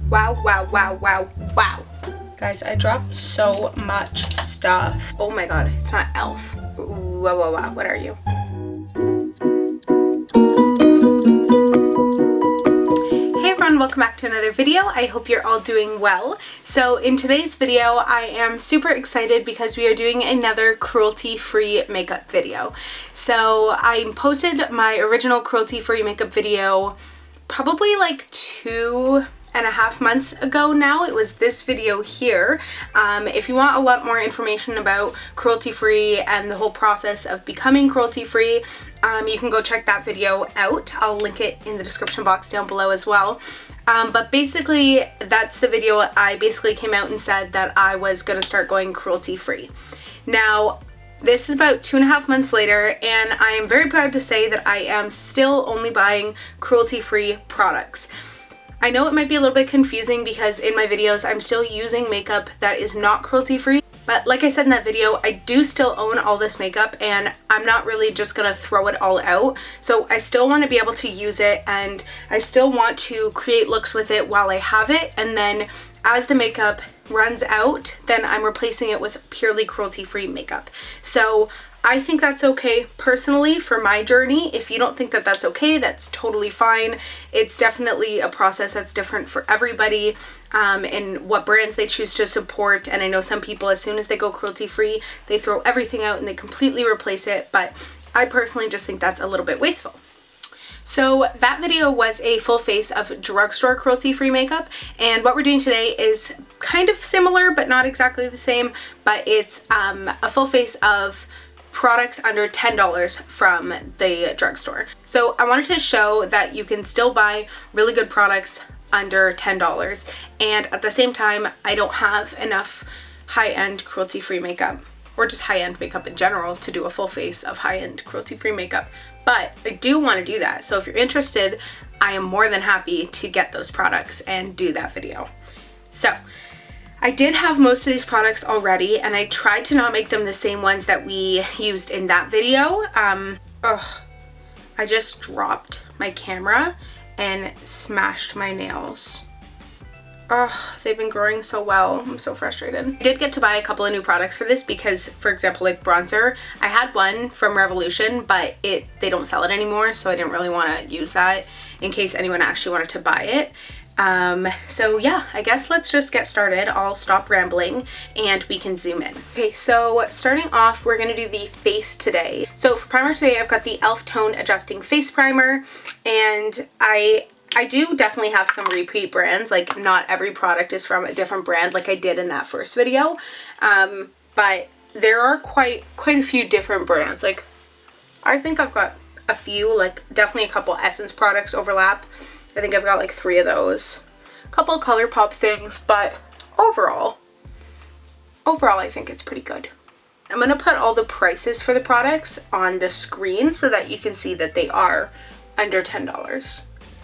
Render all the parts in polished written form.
Wow, wow, wow, wow, wow. Guys, I dropped so much stuff. Oh my god, it's not e.l.f. Wow, wow, wow, what are you? Hey everyone, welcome back to another video. I hope you're all doing well. So in today's video, I am super excited because we are doing another cruelty-free makeup video. So I posted my original cruelty-free makeup video probably like 2.5 months ago now. It was this video here. If you want a lot more information about cruelty-free and the whole process of becoming cruelty-free, you can go check that video out. I'll link it in the description box down below as well. But basically, that's the video. I basically came out and said that I was going to start going cruelty-free. Now, this is about 2.5 months later, and I am very proud to say that I am still only buying cruelty-free products. I know it might be a little bit confusing because in my videos I'm still using makeup that is not cruelty-free, but like I said in that video, I do still own all this makeup and I'm not really just gonna throw it all out. So I still want to be able to use it, and I still want to create looks with it while I have it, and then as the makeup runs out, then I'm replacing it with purely cruelty-free makeup. So I think that's okay personally for my journey. If you don't think that that's okay, that's totally fine. It's definitely a process that's different for everybody, and what brands they choose to support. And I know some people, as soon as they go cruelty-free, they throw everything out and they completely replace it, but I personally just think that's a little bit wasteful. So that video was a full face of drugstore cruelty-free makeup, and what we're doing today is kind of similar but not exactly the same, but it's a full face of products under $10 from the drugstore. So I wanted to show that you can still buy really good products under $10, and at the same time I don't have enough high-end cruelty-free makeup, or just high-end makeup in general, to do a full face of high-end cruelty-free makeup. But I do want to do that, so if you're interested, I am more than happy to get those products and do that video. So I did have most of these products already, and I tried to not make them the same ones that we used in that video. I just dropped my camera and smashed my nails. They've been growing so well. I'm so frustrated. I did get to buy a couple of new products for this because, for example, like bronzer, I had one from Revolution, but they don't sell it anymore, so I didn't really want to use that in case anyone actually wanted to buy it. So yeah, I guess let's just get started. I'll stop rambling and we can zoom in. Okay, so starting off, we're going to do the face today. So for primer today, I've got the e.l.f. Tone Adjusting Face Primer, and I do definitely have some repeat brands. Like, not every product is from a different brand like I did in that first video, but there are quite a few different brands. Like, I think I've got a few, like definitely a couple Essence products overlap. I think I've got like 3 of those. A couple of colourpop things, but overall I think it's pretty good. I'm going to put all the prices for the products on the screen so that you can see that they are under $10.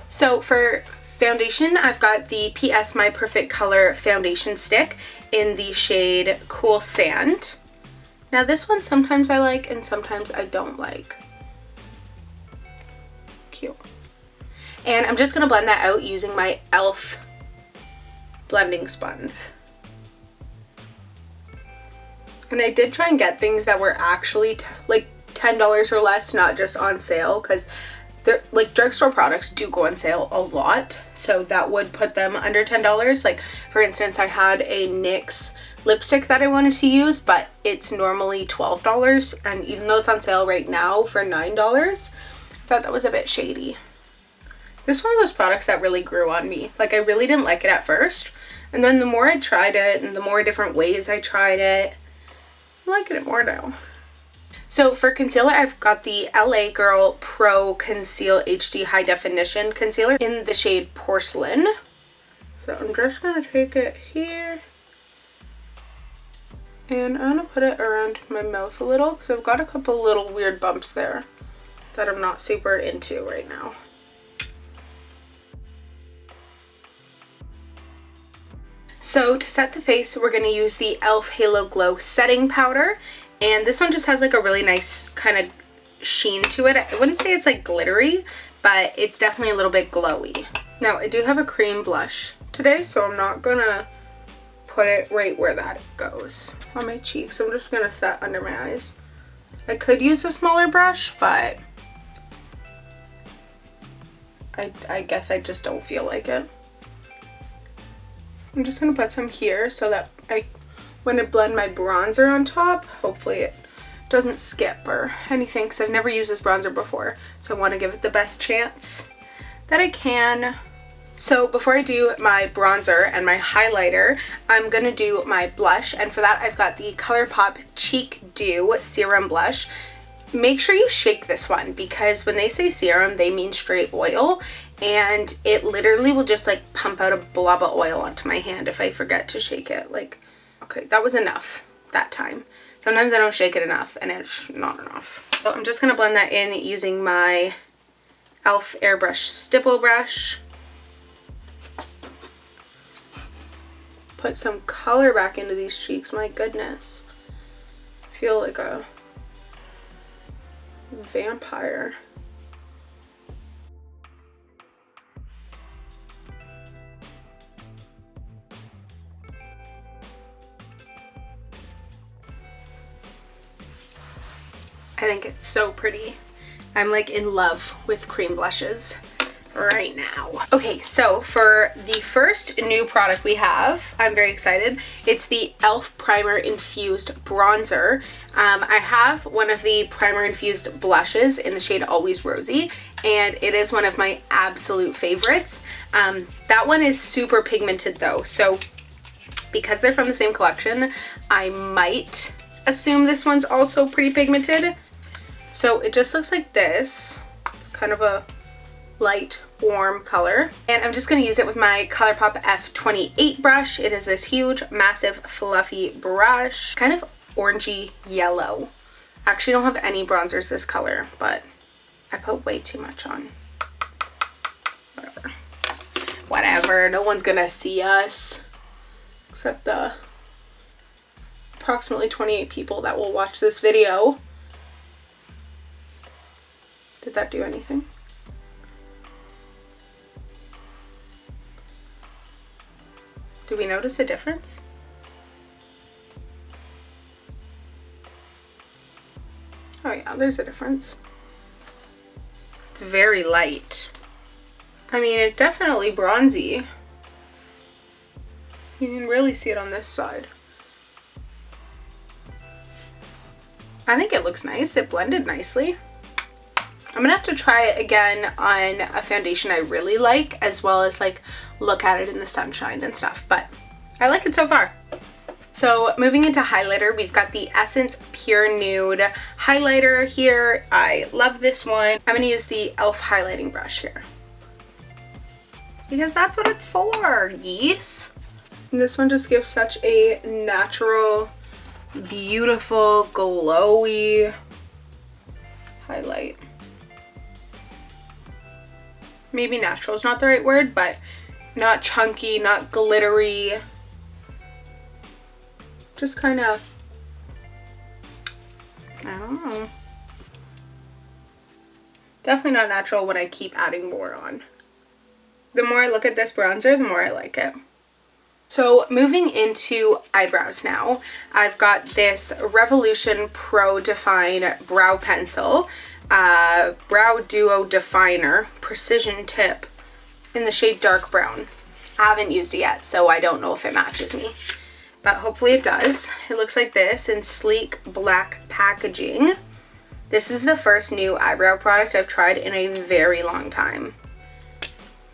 So for foundation, I've got the PS My Perfect Color foundation stick in the shade Cool Sand. Now this one sometimes I like and sometimes I don't like. Cute. And I'm just going to blend that out using my e.l.f. blending sponge. And I did try and get things that were actually like $10 or less, not just on sale, because they're like drugstore products do go on sale a lot, so that would put them under $10. Like, for instance, I had a NYX lipstick that I wanted to use, but it's normally $12, and even though it's on sale right now for $9, I thought that was a bit shady. This is one of those products that really grew on me. Like, I really didn't like it at first, and then the more I tried it and the more different ways I tried it, I'm liking it more now. So for concealer, I've got the LA Girl Pro Conceal HD High Definition Concealer in the shade Porcelain. So I'm just going to take it here, and I'm going to put it around my mouth a little because I've got a couple little weird bumps there that I'm not super into right now. So to set the face, we're going to use the e.l.f. Halo Glow Setting Powder. And this one just has like a really nice kind of sheen to it. I wouldn't say it's like glittery, but it's definitely a little bit glowy. Now I do have a cream blush today, so I'm not gonna put it right where that goes on my cheeks. I'm just gonna set under my eyes. I could use a smaller brush, but I guess I just don't feel like it. I'm just gonna put some here so that when I blend my bronzer on top, hopefully it doesn't skip or anything, because I've never used this bronzer before, so I want to give it the best chance that I can. So before I do my bronzer and my highlighter, I'm gonna do my blush, and for that I've got the ColourPop Cheek Dew Serum Blush. Make sure you shake this one, because when they say serum, they mean straight oil, and it literally will just like pump out a blob of oil onto my hand if I forget to shake it. Like, okay, that was enough that time. Sometimes I don't shake it enough and it's not enough. So I'm just gonna blend that in using my e.l.f. airbrush stipple brush. Put some color back into these cheeks, my goodness. I feel like a vampire. I think it's so pretty. I'm like in love with cream blushes right now. Okay, so for the first new product we have, I'm very excited. It's the e.l.f. Primer Infused Bronzer. I have one of the Primer Infused blushes in the shade Always Rosy, and it is one of my absolute favorites. That one is super pigmented though, so because they're from the same collection, I might assume this one's also pretty pigmented. So it just looks like this, kind of a light warm color, and I'm just going to use it with my ColourPop F28 brush. It is this huge massive fluffy brush, kind of orangey yellow. I actually don't have any bronzers this color, but I put way too much on. Whatever, no one's gonna see us except the approximately 28 people that will watch this video. Did that do anything? Do we notice a difference? Oh yeah, there's a difference. It's very light. I mean, it's definitely bronzy. You can really see it on this side. I think it looks nice. It blended nicely. I'm gonna have to try it again on a foundation I really like, as well as like look at it in the sunshine and stuff, but I like it so far. So moving into highlighter, we've got the Essence Pure Nude highlighter here. I love this one. I'm gonna use the e.l.f. highlighting brush here, because that's what it's for, geese. And this one just gives such a natural, beautiful, glowy highlight. Maybe natural is not the right word, but not chunky, not glittery. Just kind of, I don't know. Definitely not natural when I keep adding more on. The more I look at this bronzer, the more I like it. So moving into eyebrows now, I've got this Revolution Pro Define Brow Pencil. Brow Duo Definer Precision Tip in the shade dark brown. I haven't used it yet, so I don't know if it matches me, but hopefully it does. It looks like this in sleek black packaging. This is the first new eyebrow product I've tried in a very long time.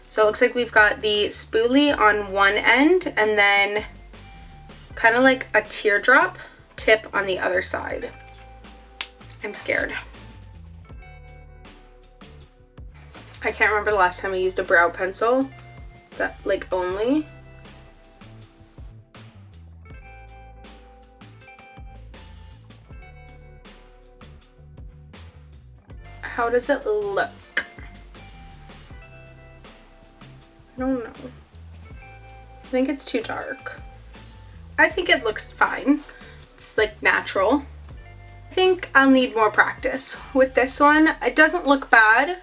So it looks like we've got the spoolie on one end and then kind of like a teardrop tip on the other side. I'm scared. I can't remember the last time I used a brow pencil that like only. How does it look? I don't know. I think it's too dark. I think it looks fine. It's like natural. I think I'll need more practice with this one. It doesn't look bad.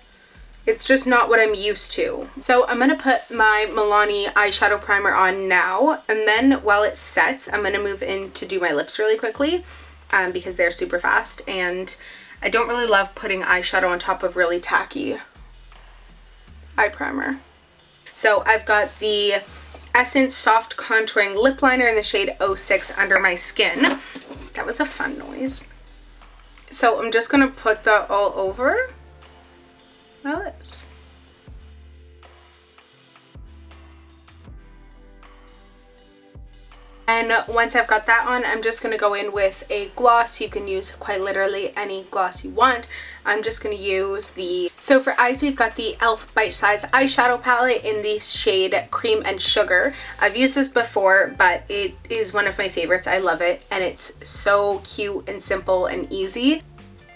It's just not what I'm used to. So I'm going to put my Milani eyeshadow primer on now, and then while it sets, I'm going to move in to do my lips really quickly because they're super fast, and I don't really love putting eyeshadow on top of really tacky eye primer. So I've got the Essence Soft Contouring Lip Liner in the shade 06 Under My Skin. That was a fun noise. So I'm just going to put that all over my lips. And once I've got that on, I'm just going to go in with a gloss. You can use quite literally any gloss you want. I'm just going to use so for eyes, we've got the e.l.f. Bite Size Eyeshadow Palette in the shade Cream and Sugar. I've used this before, but it is one of my favorites. I love it, and it's so cute and simple and easy.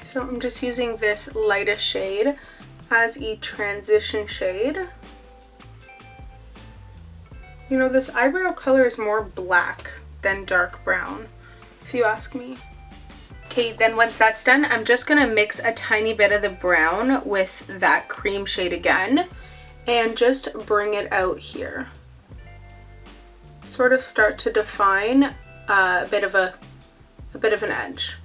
So I'm just using this lightest shade as a transition shade. You know, this eyebrow color is more black than dark brown, if you ask me. Okay, then once that's done, I'm just gonna mix a tiny bit of the brown with that cream shade again and just bring it out here. Sort of start to define a bit of an edge.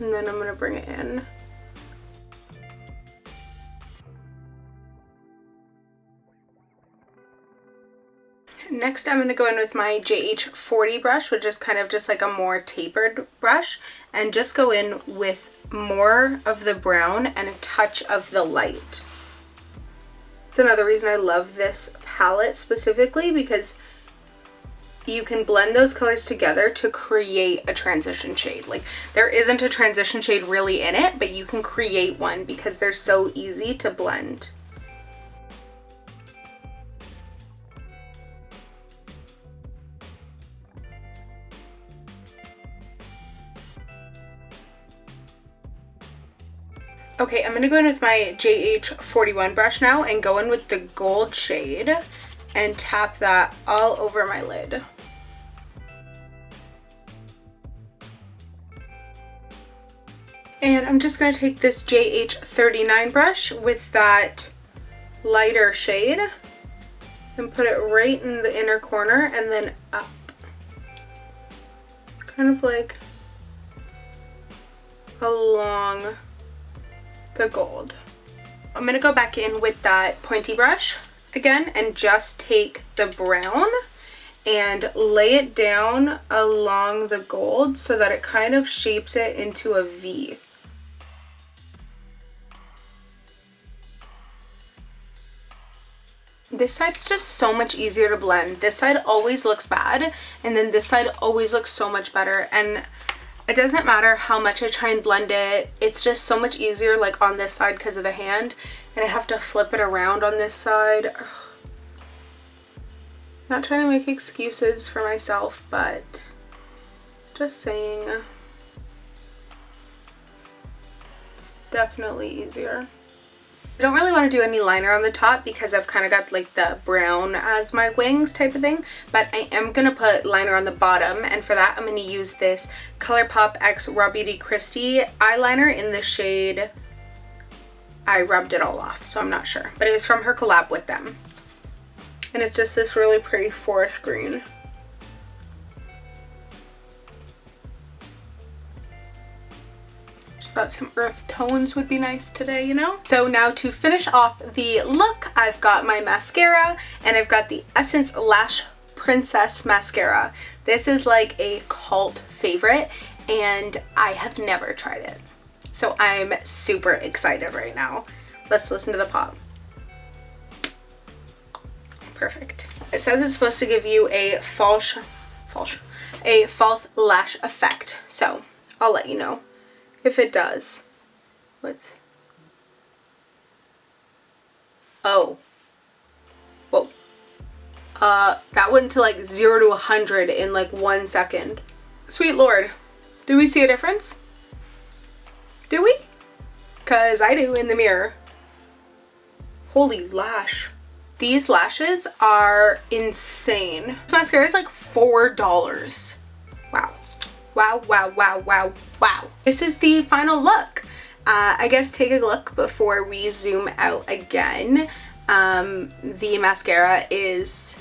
And then I'm gonna bring it in. Next, I'm going to go in with my JH40 brush, which is kind of just like a more tapered brush, and just go in with more of the brown and a touch of the light. It's another reason I love this palette specifically, because you can blend those colors together to create a transition shade. Like, there isn't a transition shade really in it, but you can create one because they're so easy to blend. Okay, I'm going to go in with my JH41 brush now and go in with the gold shade and tap that all over my lid. And I'm just going to take this JH39 brush with that lighter shade and put it right in the inner corner and then up. Kind of like along the gold. I'm going to go back in with that pointy brush again and just take the brown and lay it down along the gold so that it kind of shapes it into a V. This side is just so much easier to blend. This side always looks bad, and then this side always looks so much better, and it doesn't matter how much I try and blend it. It's just so much easier like on this side because of the hand, and I have to flip it around on this side. Ugh. Not trying to make excuses for myself, but just saying. It's definitely easier. I don't really want to do any liner on the top because I've kind of got like the brown as my wings type of thing, but I am going to put liner on the bottom, and for that I'm going to use this ColourPop X Raw Beauty Kristi eyeliner in the shade, I rubbed it all off so I'm not sure, but it was from her collab with them, and it's just this really pretty forest green. Just thought some earth tones would be nice today, you know? So now to finish off the look, I've got my mascara, and I've got the Essence Lash Princess Mascara. This is like a cult favorite, and I have never tried it. So I'm super excited right now. Let's listen to the pop. Perfect. It says it's supposed to give you a false lash effect. So I'll let you know if it does. What's... Oh. Whoa. That went to like 0 to 100 in like 1 second. Sweet Lord. Do we see a difference? Do we? Because I do in the mirror. Holy lash. These lashes are insane. This mascara is like $4. Wow. Wow, wow, wow, wow, wow. This is the final look. I guess take a look before we zoom out again. The mascara is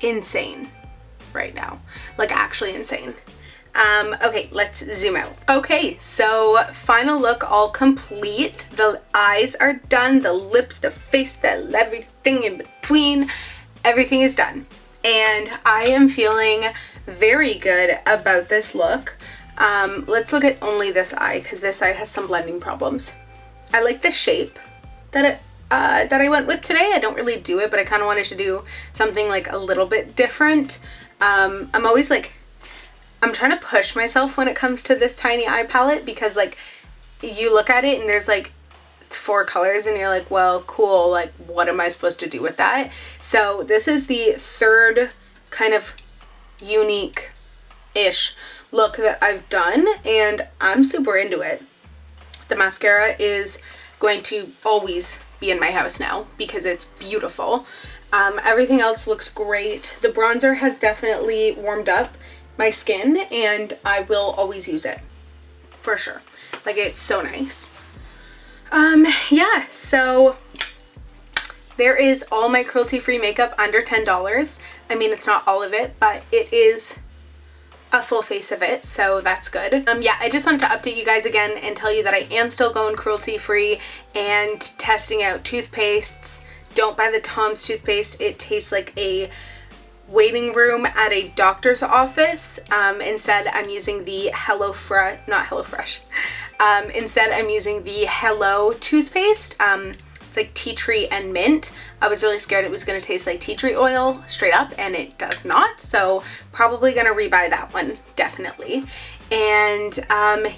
insane right now. Like actually insane. Okay, let's zoom out. Okay, so final look all complete. The eyes are done, the lips, the face, everything in between. Everything is done. And I am feeling very good about this look. Let's look at only this eye because this eye has some blending problems. I like the shape that I went with today. I don't really do it, but I kind of wanted to do something like a little bit different. I'm always like, I'm trying to push myself when it comes to this tiny eye palette because like you look at it and there's like 4 colors and you're like, well, cool, like what am I supposed to do with that? So this is the third kind of unique-ish look that I've done and I'm super into it. The mascara is going to always be in my house now because it's beautiful. Everything else looks great. The bronzer has definitely warmed up my skin and I will always use it for sure. Like it's so nice. Yeah, so there is all my cruelty-free makeup under $10. I mean, it's not all of it, but it is a full face of it, so that's good. Yeah, I just wanted to update you guys again and tell you that I am still going cruelty-free and testing out toothpastes. Don't buy the Tom's toothpaste. It tastes like a waiting room at a doctor's office. Instead, I'm using the instead, I'm using the Hello toothpaste. It's like tea tree and mint. I was really scared it was going to taste like tea tree oil straight up, and it does not. So probably going to rebuy that one, definitely. And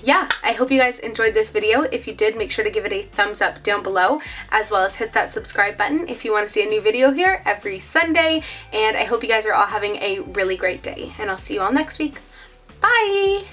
yeah, I hope you guys enjoyed this video. If you did, make sure to give it a thumbs up down below, as well as hit that subscribe button if you want to see a new video here every Sunday. And I hope you guys are all having a really great day, and I'll see you all next week. Bye!